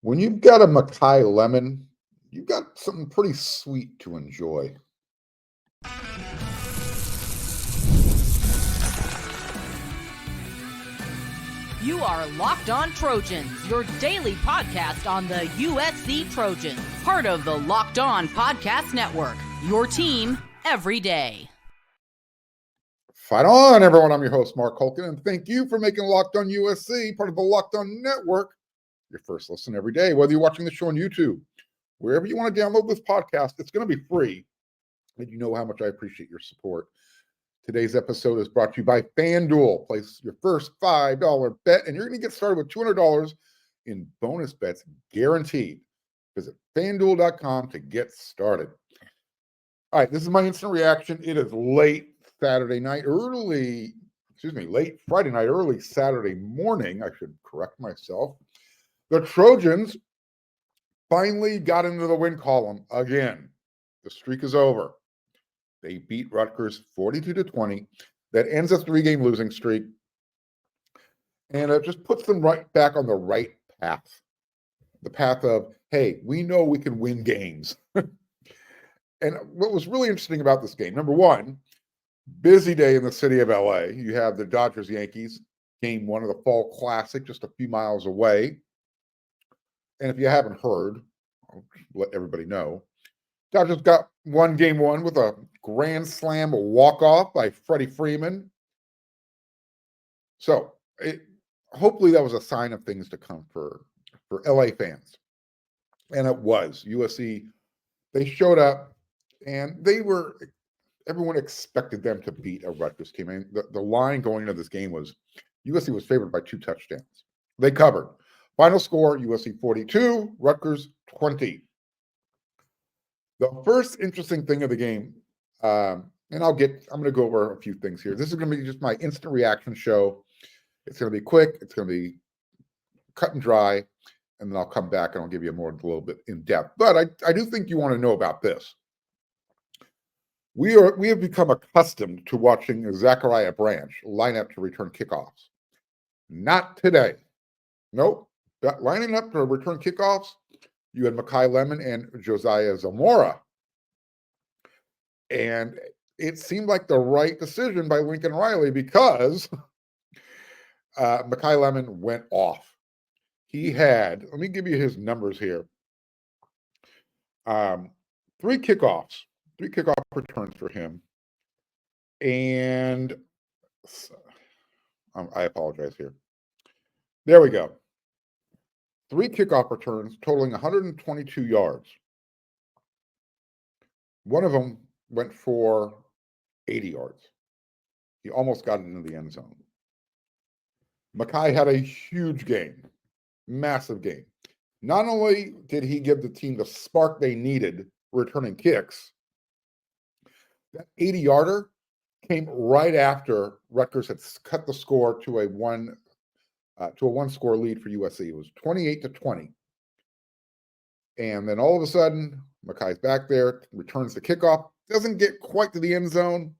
When you've got a Makai Lemon, you've got something pretty sweet to enjoy. You are Locked On Trojans, your daily podcast on the USC Trojans, part of the Locked On Podcast Network, your team every day. Fight on, everyone. I'm your host, Mark Holkin, and thank you for making Locked On USC part of the Locked On Network your first listen every day. Whether you're watching the show on YouTube, wherever you want to download this podcast, it's going to be free, and you know how much I appreciate your support. Today's episode is brought to you by FanDuel. Place your first $5 bet, and you're going to get started with $200 in bonus bets guaranteed. Visit FanDuel.com to get started. All right, this is my instant reaction. It is late Friday night, early Saturday morning. I should correct myself. The Trojans finally got into the win column again. The streak is over. They beat Rutgers 42-20. That ends a 3-game losing streak. And it just puts them right back on the right path. The path of, hey, we know we can win games. And what was really interesting about this game, number one, busy day in the city of LA. You have the Dodgers-Yankees, game one of the Fall Classic, just a few miles away. And if you haven't heard, I'll let everybody know, Dodgers got won game one with a grand slam walk-off by Freddie Freeman. So hopefully that was a sign of things to come for LA fans. And it was. USC, they showed up, and everyone expected them to beat a Rutgers team. I mean, the line going into this game was USC was favored by 2 touchdowns. They covered. Final score, USC 42, Rutgers 20. The first interesting thing of the game, and I'm going to go over a few things here. This is going to be just my instant reaction show. It's going to be quick. It's going to be cut and dry, and then I'll come back and I'll give you a little bit in depth. But I do think you want to know about this. We have become accustomed to watching Zachariah Branch line up to return kickoffs. Not today. Nope. Lining up to return kickoffs, you had Makai Lemon and Josiah Zamora. And it seemed like the right decision by Lincoln Riley because Makai Lemon went off. He had, let me give you his numbers here. 3 kickoff returns for him. And I apologize here. There we go. 3 kickoff returns totaling 122 yards. One of them went for 80 yards. He almost got it into the end zone. Makai had a huge game, massive game. Not only did he give the team the spark they needed returning kicks, that 80-yarder came right after Rutgers had cut the score to a one-score lead for USC. It was 28-20. And then all of a sudden, Makai's back there, returns the kickoff, doesn't get quite to the end zone.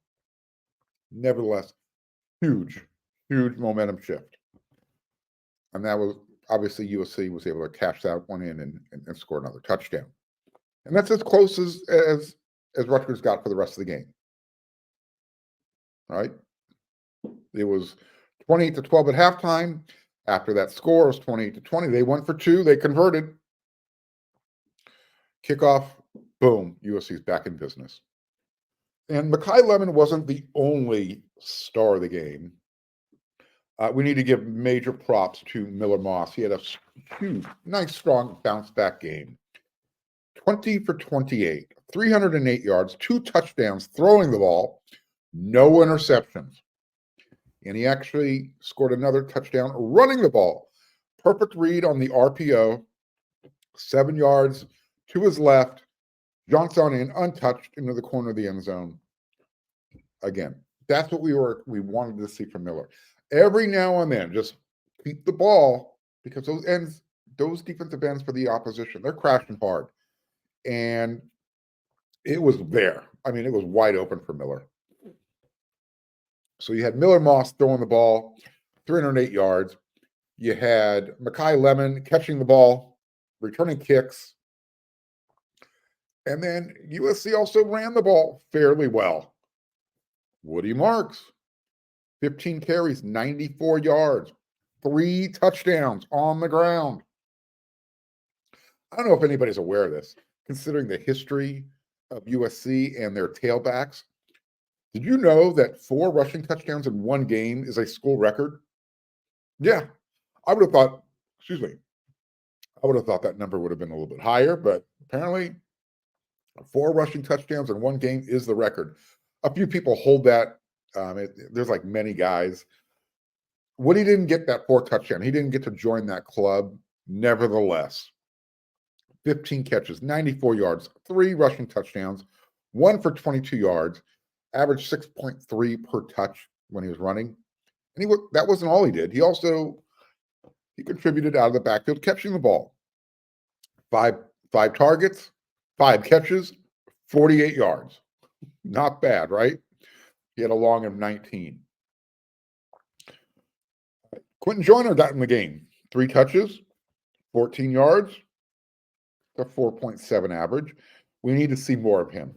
Nevertheless, huge momentum shift. And that was, obviously, USC was able to cash that one in and score another touchdown. And that's as close as Rutgers got for the rest of the game. All right? It was 28-12 at halftime. After that score, it was 28-20. They went for 2. They converted. Kickoff, boom, USC's back in business. And Makai Lemon wasn't the only star of the game. We need to give major props to Miller Moss. He had a huge, nice, strong bounce-back game. 20 for 28, 308 yards, 2 touchdowns, throwing the ball, no interceptions. And he actually scored another touchdown running the ball. Perfect read on the RPO, 7 yards to his left, jumps on in, untouched into the corner of the end zone. Again, that's what we wanted to see from Miller. Every now and then, just keep the ball, because those defensive ends for the opposition, they're crashing hard. And it was there. I mean, it was wide open for Miller. So you had Miller Moss throwing the ball, 308 yards. You had Makai Lemon catching the ball returning kicks. And then USC also ran the ball fairly well. Woody Marks, 15 carries, 94 yards, 3 touchdowns on the ground. I don't know if anybody's aware of this, considering the history of USC and their tailbacks. Did you know that 4 rushing touchdowns in one game is a school record? Yeah, I would have thought, I would have thought that number would have been a little bit higher, but apparently 4 rushing touchdowns in one game is the record. A few people hold that. There's like many guys. Woody didn't get that 4th touchdown. He didn't get to join that club. Nevertheless, 15 catches, 94 yards, 3 rushing touchdowns, 1 for 22 yards, averaged 6.3 per touch when he was running. And that wasn't all he did. He contributed out of the backfield catching the ball. 5 targets, 5 catches, 48 yards. Not bad, right? He had a long of 19. Quentin Joyner got in the game. 3 touches, 14 yards, a 4.7 average. We need to see more of him.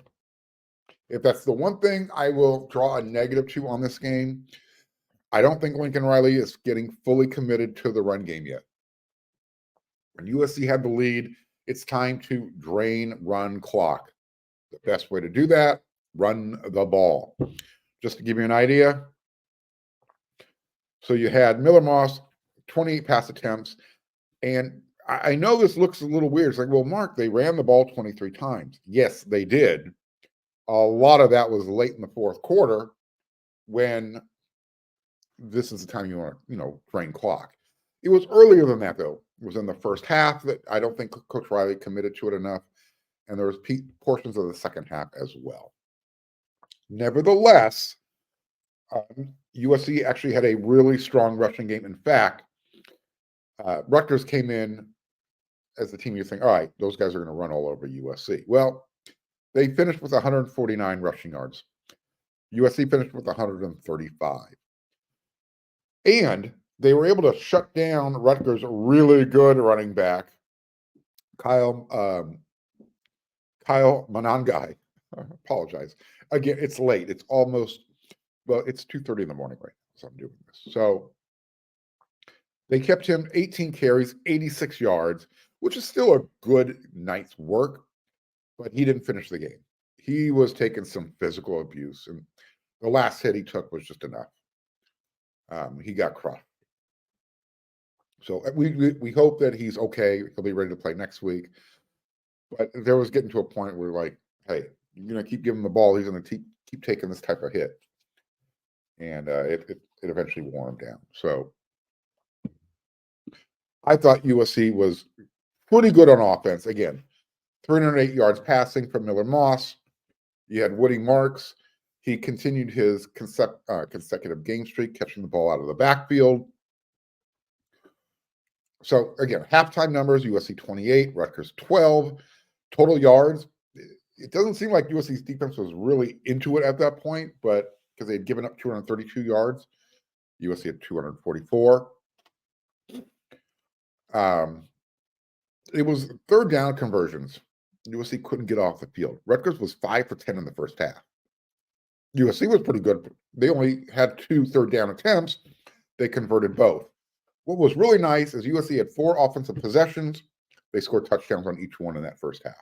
If that's the one thing I will draw a negative to on this game, I don't think Lincoln Riley is getting fully committed to the run game yet. When USC had the lead, it's time to drain run clock. The best way to do that, run the ball. Just to give you an idea, so you had Miller Moss, 28 pass attempts, and I know this looks a little weird. It's like, well, Mark, they ran the ball 23 times. Yes, they did. A lot of that was late in the 4th quarter when this is the time you want to, drain clock. It was earlier than that, though. It was in the first half that I don't think Coach Riley committed to it enough, and there was portions of the second half as well. Nevertheless, USC actually had a really strong rushing game. In fact, Rutgers came in as the team you think, all right, those guys are going to run all over USC. Well, they finished with 149 rushing yards. USC finished with 135. And they were able to shut down Rutgers' really good running back, Kyle Monangai. I apologize. Again, it's late. It's almost, it's 2:30 in the morning right now, so I'm doing this. So they kept him 18 carries, 86 yards, which is still a good night's work, but he didn't finish the game. He was taking some physical abuse, and the last hit he took was just enough. He got crushed. So we hope that he's okay. He'll be ready to play next week. But there was getting to a point where, like, hey, you're going to keep giving him the ball. He's going to keep taking this type of hit. And it eventually wore him down. So I thought USC was pretty good on offense. Again, 308 yards passing from Miller Moss. You had Woody Marks. He continued his consecutive game streak, catching the ball out of the backfield. So, again, halftime numbers, USC 28, Rutgers 12. Total yards, it doesn't seem like USC's defense was really into it at that point, but because they had given up 232 yards, USC had 244. It was 3rd down conversions. USC couldn't get off the field. Rutgers was 5 for 10 in the first half. USC was pretty good. They only had 2 3rd down attempts. They converted both. What was really nice is USC had 4 offensive possessions. They scored touchdowns on each one in that first half.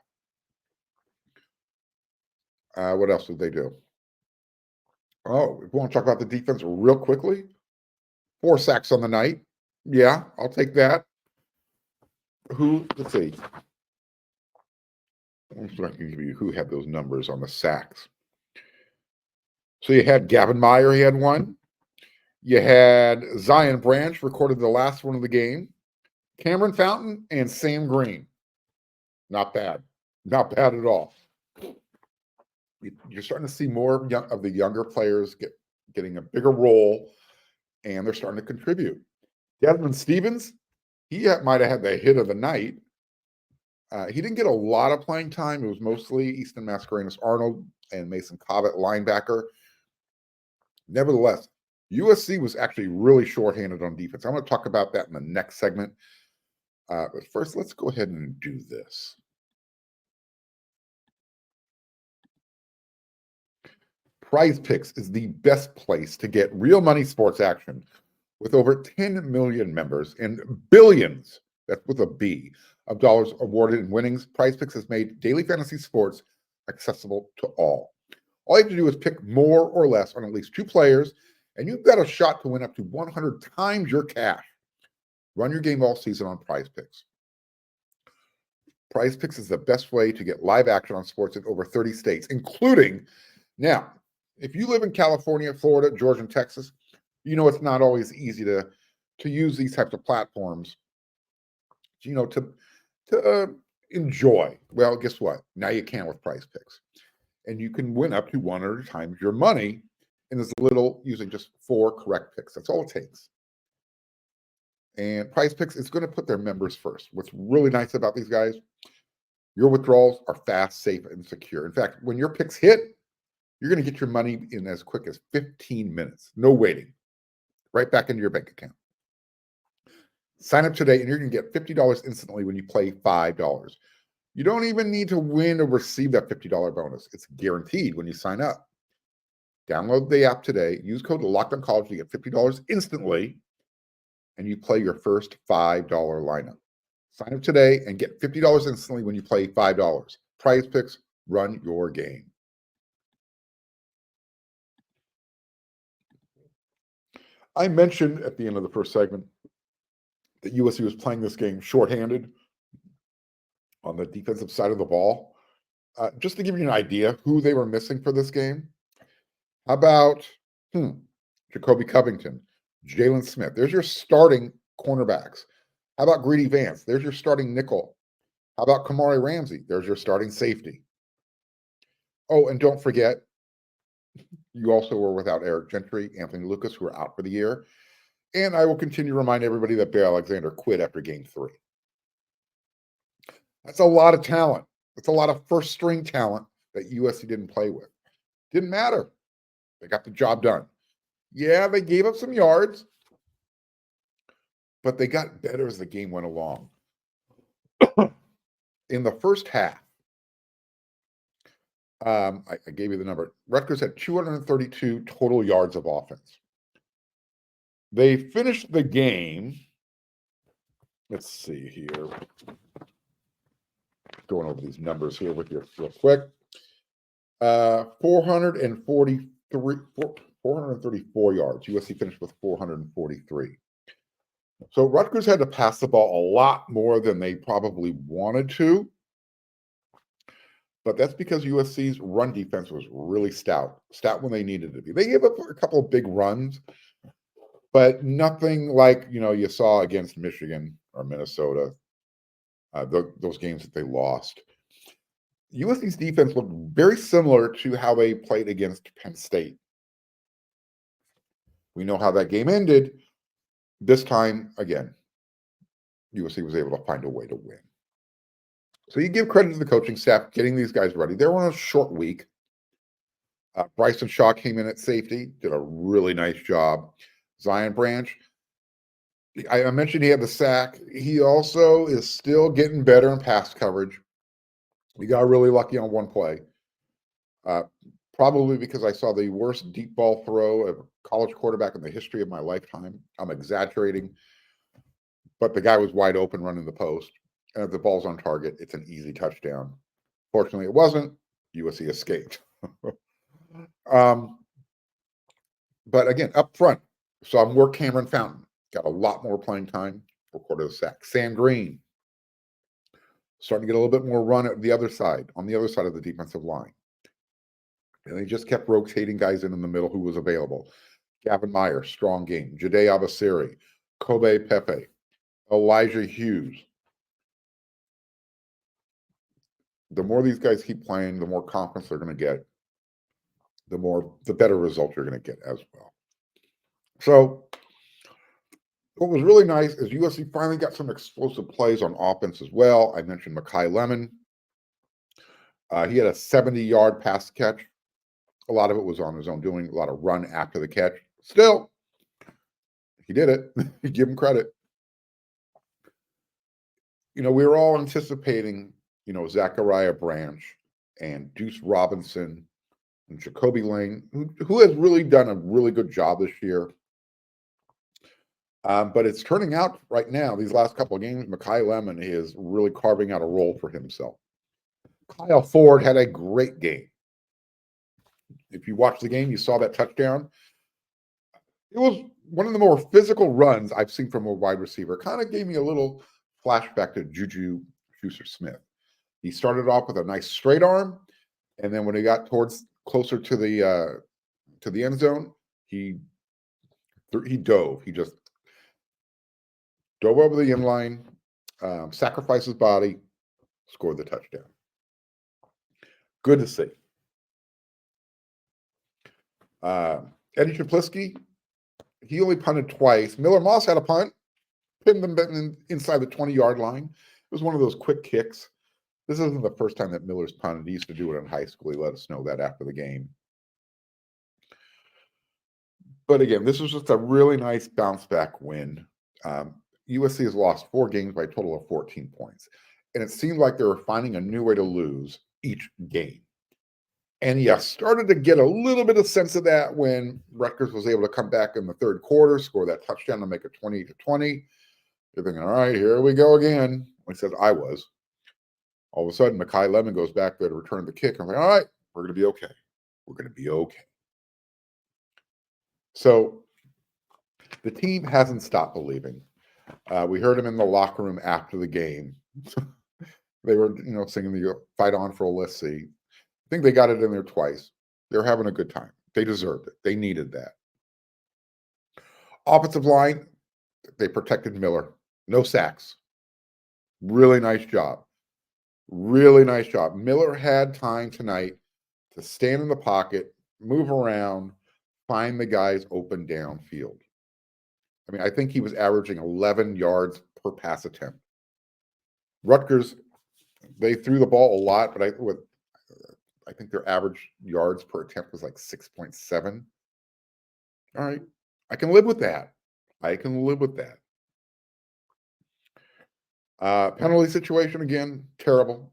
What else did they do? Oh, if we want to talk about the defense real quickly, 4 sacks on the night. Yeah, I'll take that. Let's see. I can give you who had those numbers on the sacks. So you had Gavin Meyer, he had 1. You had Zion Branch recorded the last one of the game. Cameron Fountain and Sam Green. Not bad. Not bad at all. You're starting to see more of the younger players getting a bigger role, and they're starting to contribute. Desmond Stevens, he might have had the hit of the night. He didn't get a lot of playing time. It was mostly Easton Mascarenas-Arnold and Mason Cobbett, linebacker. Nevertheless, USC was actually really shorthanded on defense. I'm going to talk about that in the next segment. But first, let's go ahead and do this. Prize Picks is the best place to get real money sports action. With over 10 million members and billions, that's with a B, of dollars awarded in winnings, Prize Picks has made daily fantasy sports accessible to all. All you have to do is pick more or less on at least 2 players, and you've got a shot to win up to 100 times your cash. Run your game all season on Prize Picks. Prize Picks is the best way to get live action on sports in over 30 states, including, now, if you live in California, Florida, Georgia, and Texas, you know it's not always easy to use these types of platforms, to enjoy. Well, guess what? Now you can with Prize Picks. And you can win up to 100 times your money in as little, using just 4 correct picks. That's all it takes. And Prize Picks is going to put their members first. What's really nice about these guys, your withdrawals are fast, safe, and secure. In fact, when your picks hit, you're going to get your money in as quick as 15 minutes. No waiting. Right back into your bank account. Sign up today and you're going to get $50 instantly when you play $5. You don't even need to win or receive that $50 bonus. It's guaranteed when you sign up. Download the app today. Use code LOCKEDONCollege to get $50 instantly, and you play your first $5 lineup. Sign up today and get $50 instantly when you play $5. Prize Picks, run your game. I mentioned at the end of the first segment that USC was playing this game shorthanded on the defensive side of the ball. Just to give you an idea who they were missing for this game, how about Jacoby Covington, Jalen Smith? There's your starting cornerbacks. How about Greedy Vance? There's your starting nickel. How about Kamari Ramsey? There's your starting safety. Oh, and don't forget, you also were without Eric Gentry, Anthony Lucas, who are out for the year. And I will continue to remind everybody that Bear Alexander quit after game 3. That's a lot of talent. That's a lot of first-string talent that USC didn't play with. Didn't matter. They got the job done. Yeah, they gave up some yards, but they got better as the game went along. In the first half, I gave you the number. Rutgers had 232 total yards of offense. They finished the game. Let's see here. Going over these numbers here with you real quick. 434 yards. USC finished with 443. So Rutgers had to pass the ball a lot more than they probably wanted to. But that's because USC's run defense was really stout when they needed to be. They gave up a couple of big runs, but nothing like, you saw against Michigan or Minnesota, those games that they lost. USC's defense looked very similar to how they played against Penn State. We know how that game ended. This time, again, USC was able to find a way to win. So you give credit to the coaching staff getting these guys ready. They were on a short week. Bryson Shaw came in at safety, did a really nice job. Zion Branch, I mentioned he had the sack. He also is still getting better in pass coverage. We got really lucky on one play. Probably because I saw the worst deep ball throw of a college quarterback in the history of my lifetime. I'm exaggerating, but the guy was wide open running the post. And if the ball's on target, it's an easy touchdown. Fortunately, it wasn't. USC escaped. But again, up front, saw more Cameron Fountain. Got a lot more playing time. Recorded a sack. Sam Green starting to get a little bit more run at the other side, on the other side of the defensive line. And they just kept rotating guys in the middle who was available. Gavin Meyer, strong game. Jade Abasiri, Kobe Pepe, Elijah Hughes. The more these guys keep playing, the more confidence they're going to get, the better result you're going to get as well. So what was really nice is USC finally got some explosive plays on offense as well. I mentioned Makai Lemon. He had a 70-yard pass catch. A lot of it was on his own doing, a lot of run after the catch. Still, he did it. Give him credit. we were all anticipating, Zachariah Branch and Deuce Robinson and Jacoby Lane, who has really done a really good job this year. But it's turning out right now, these last couple of games, Makai Lemon is really carving out a role for himself. Kyle Ford had a great game. If you watched the game, you saw that touchdown. It was one of the more physical runs I've seen from a wide receiver. Kind of gave me a little flashback to Juju Schuster-Smith. He started off with a nice straight arm, and then when he got closer to the end zone, he dove. He just dove over the end line, sacrificed his body, scored the touchdown. Good to see. Eddie Traplisky, he only punted twice. Miller Moss had a punt, pinned them inside the 20-yard line. It was one of those quick kicks. This isn't the first time that Miller's punted. He used to do it in high school. He let us know that after the game. But again, this was just a really nice bounce-back win. USC has lost 4 games by a total of 14 points. And it seemed like they were finding a new way to lose each game. And you started to get a little bit of sense of that when Rutgers was able to come back in the third quarter, score that touchdown to make it 20-20. You're thinking, all right, here we go again. He says, I was. All of a sudden, Makai Lemon goes back there to return the kick. I'm like, all right, we're going to be okay. We're going to be okay. So the team hasn't stopped believing. We heard him in the locker room after the game. They were, singing the Fight On for USC. I think they got it in there twice. They were having a good time. They deserved it. They needed that. Offensive line, they protected Miller. No sacks. Really nice job. Really nice job. Miller had time tonight to stand in the pocket, move around, find the guys open downfield. I mean, I think he was averaging 11 yards per pass attempt. Rutgers, they threw the ball a lot, but I think their average yards per attempt was like 6.7. All right. I can live with that. Penalty situation, again, terrible.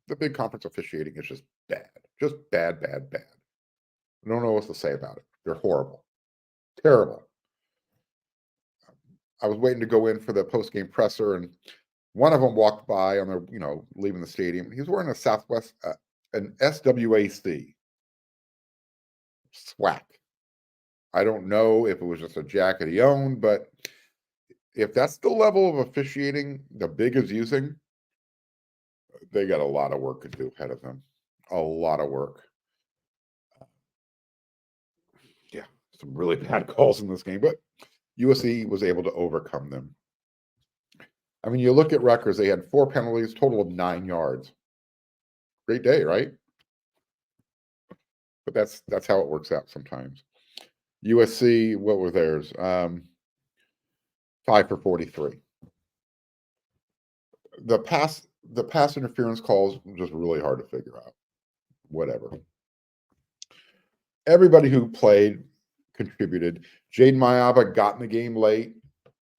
The big conference officiating is just bad. Just bad. I don't know what to say about it. They're horrible. Terrible. I was waiting to go in for the post-game presser, and one of them walked by on their, leaving the stadium. He was wearing a Southwest, an SWAC SWAC. I don't know if it was just a jacket he owned, but if that's the level of officiating the Big is using, they got a lot of work to do ahead of them. A lot of work. Yeah, some really bad calls in this game, but USC was able to overcome them. I mean, you look at Rutgers, they had 4 penalties, total of 9 yards. Great day, right? But that's how it works out sometimes. USC, what were theirs? 5 for 43. The pass interference calls were just really hard to figure out. Whatever. Everybody who played contributed. Jaden Mayaba got in the game late,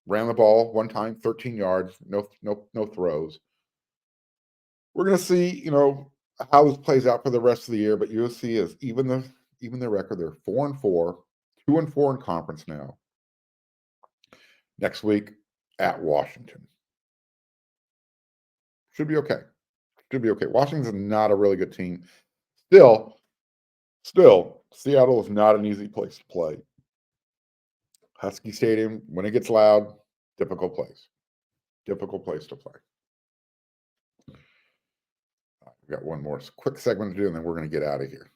ran the ball one time, 13 yards, no throws. We're going to see, how this plays out for the rest of the year. But USC is even the record. They're 4-4, 2-4 in conference now. Next week at Washington. Should be okay. Washington's not a really good team. Still, Seattle is not an easy place to play. Husky Stadium, when it gets loud, difficult place. Difficult place to play. We've got one more quick segment to do, and then we're going to get out of here.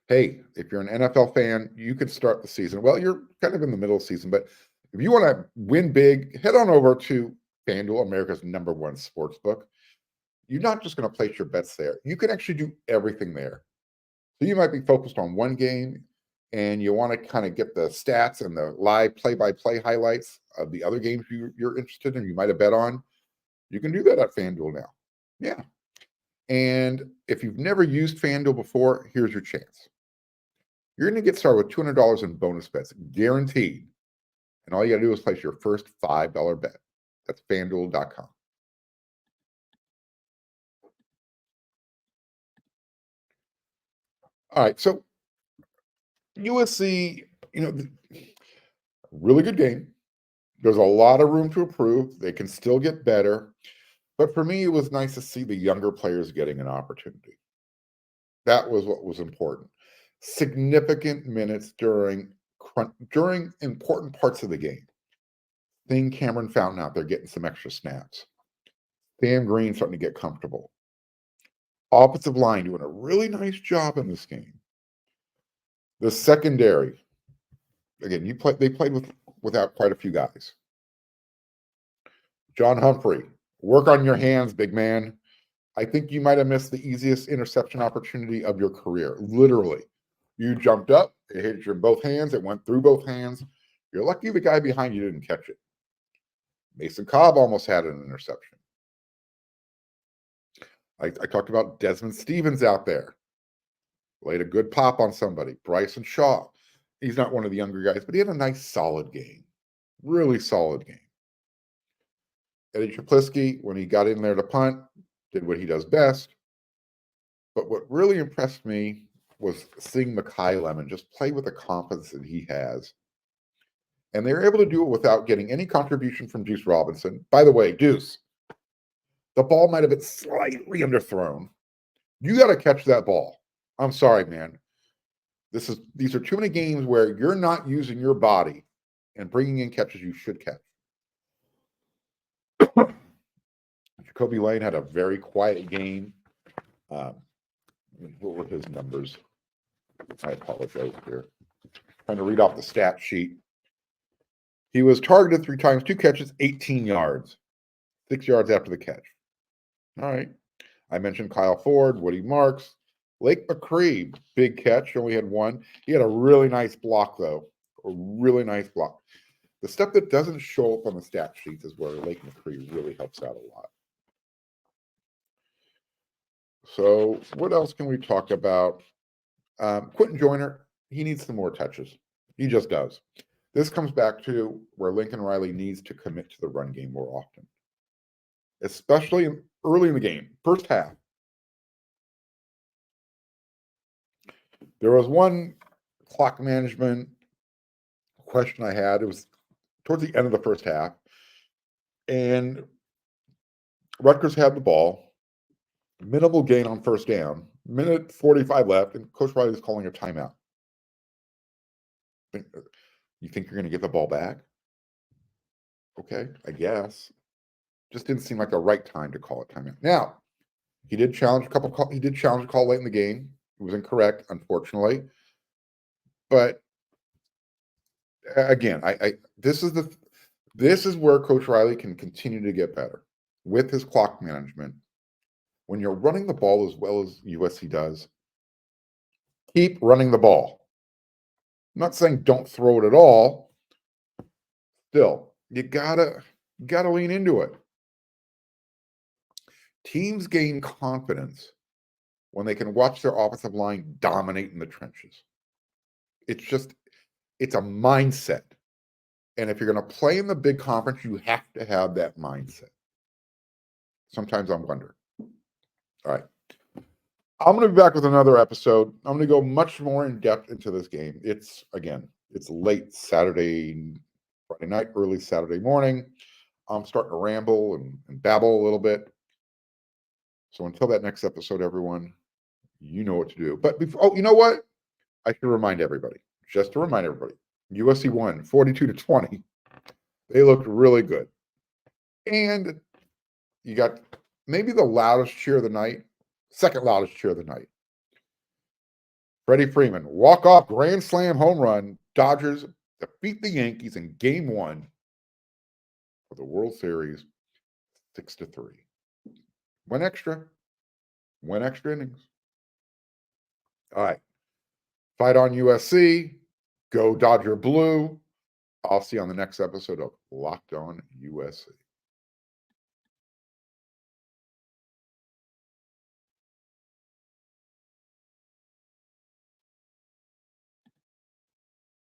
Hey, if you're an NFL fan, you could start the season. Well, you're kind of in the middle of the season, but if you want to win big, head on over to FanDuel, America's #1 sports book. You're not just going to place your bets there. You can actually do everything there. So you might be focused on one game, and you want to kind of get the stats and the live play-by-play highlights of the other games you're interested in, you might have bet on. You can do that at FanDuel now. Yeah. And if you've never used FanDuel before, here's your chance. You're going to get started with $200 in bonus bets, guaranteed. And all you got to do is place your first $5 bet. That's FanDuel.com. All right, so USC, really good game. There's a lot of room to improve. They can still get better. But for me, it was nice to see the younger players getting an opportunity. That was what was important. Significant minutes during important parts of the game. Seeing Cameron Fountain out there getting some extra snaps. Sam Green starting to get comfortable. Offensive line doing a really nice job in this game. The secondary, again, they played without quite a few guys. John Humphrey, work on your hands, big man. I think you might have missed the easiest interception opportunity of your career. Literally. You jumped up, it hit you in both hands, it went through both hands. You're lucky the guy behind you didn't catch it. Mason Cobb almost had an interception. I talked about Desmond Stevens out there. Laid a good pop on somebody. Bryson Shaw. He's not one of the younger guys, but he had a nice, solid game. Really solid game. Eddie Traplisky, when he got in there to punt, did what he does best. But what really impressed me was seeing Makai Lemon just play with the confidence that he has. And they were able to do it without getting any contribution from Deuce Robinson. By the way, Deuce, the ball might have been slightly underthrown. You got to catch that ball. I'm sorry, man. These are too many games where you're not using your body and bringing in catches you should catch. Jacoby Lane had a very quiet game. What were his numbers? I apologize here. Trying to read off the stat sheet. He was targeted 3 times, 2 catches, 18 yards. 6 yards after the catch. All right. I mentioned Kyle Ford, Woody Marks. Lake McCree, big catch, only had 1. He had a really nice block, though. A really nice block. The stuff that doesn't show up on the stat sheets is where Lake McCree really helps out a lot. So what else can we talk about? Quentin Joyner, he needs some more touches. He just does. This comes back to where Lincoln Riley needs to commit to the run game more often, especially early in the game, first half. There was one clock management question I had. It was towards the end of the first half, and Rutgers had the ball, minimal gain on first down, minute 45 left, and Coach Riley is calling a timeout. You think you're going to get the ball back? Okay, I guess. Just didn't seem like the right time to call a timeout. Now, he did challenge a call late in the game. It was incorrect, unfortunately. But again, this is where Coach Riley can continue to get better with his clock management. When you're running the ball as well as USC does, keep running the ball. I'm not saying don't throw it at all. Still, you gotta lean into it. Teams gain confidence when they can watch their offensive line dominate in the trenches. It's a mindset. And if you're going to play in the big conference, you have to have that mindset. Sometimes I'm wondering. All right. I'm going to be back with another episode. I'm going to go much more in depth into this game. It's late Saturday, Friday night, early Saturday morning. I'm starting to ramble and babble a little bit. So until that next episode, everyone, you know what to do. But you know what? I should remind everybody, just to remind everybody, USC won 42-20. They looked really good. And you got maybe the loudest cheer of the night, second loudest cheer of the night. Freddie Freeman, walk-off grand slam home run. Dodgers defeat the Yankees in Game 1 for the World Series 6-3. One extra innings. All right. Fight on USC. Go Dodger Blue. I'll see you on the next episode of Locked On USC.